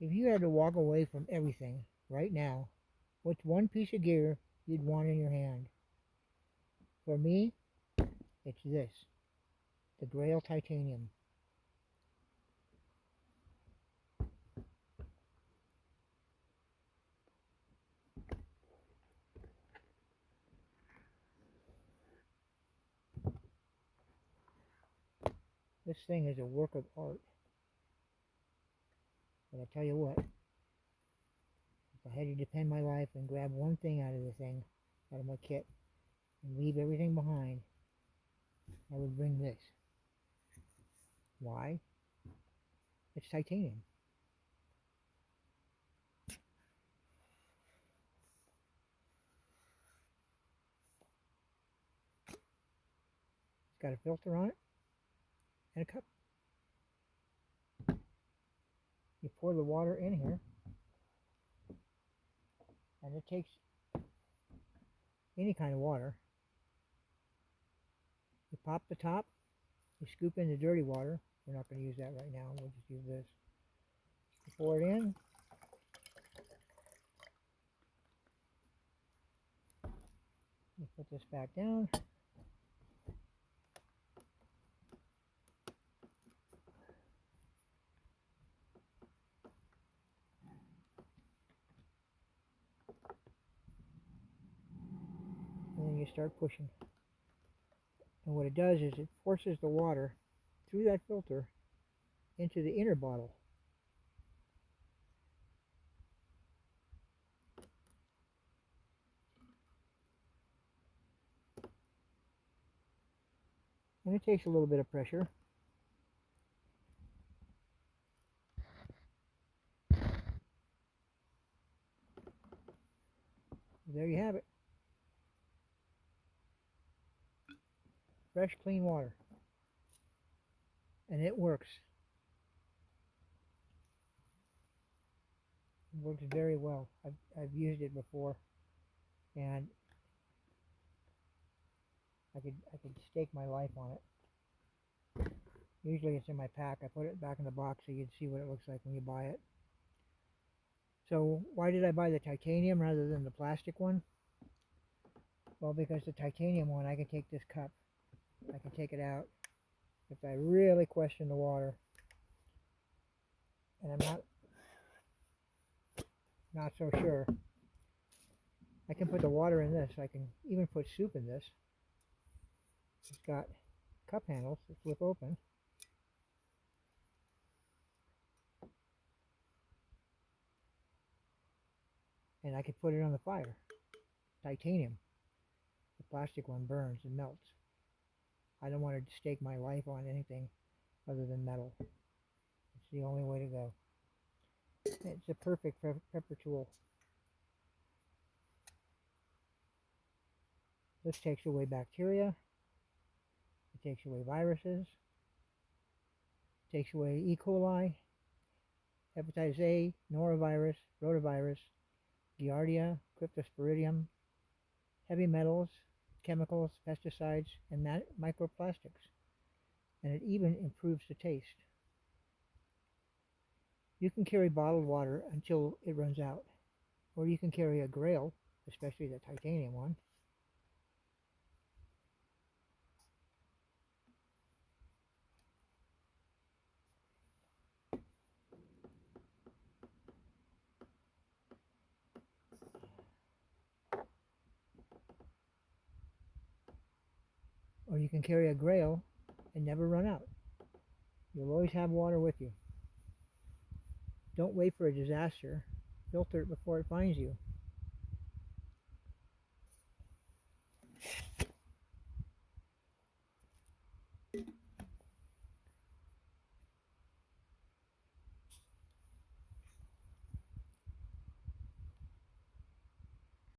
If you had to walk away from everything right now, what's one piece of gear you'd want in your hand? For me, it's this, the Grayl titanium. This thing is a work of art. But I tell you what, if I had to depend my life and grab one thing out of the thing, out of my kit, and leave everything behind, I would bring this. Why? It's titanium. It's got a filter on it and a cup. You pour the water in here, and it takes any kind of water. You pop the top, you scoop in the dirty water. We're not going to use that right now. We'll just use this. You pour it in. You put this back down. And then you start pushing. And what it does is it forces the water through that filter into the inner bottle. And it takes a little bit of pressure. There you have it. Fresh, clean water. And it works. It works very well. I've used it before, and I could stake my life on it. Usually it's in my pack. I put it back in the box so you'd see what it looks like when you buy it. So why did I buy the titanium rather than the plastic one? Well, because the titanium one, I can take this cup, I can take it out if I really question the water, and I'm not so sure. I can put the water in this. I can even put soup in this. It's got cup handles that flip open. And I could put it on the fire. Titanium. The plastic one burns and melts. I don't want to stake my life on anything other than metal. It's the only way to go. It's a perfect pepper tool. This takes away bacteria. It takes away viruses. It takes away E. coli, hepatitis A, norovirus, rotavirus, giardia, cryptosporidium, heavy metals, chemicals, pesticides, and microplastics. And it even improves the taste. You can carry bottled water until it runs out, or you can carry a Grayl, especially the titanium one. Or you can carry a Grayl and never run out. You'll always have water with you. Don't wait for a disaster. Filter it before it finds you.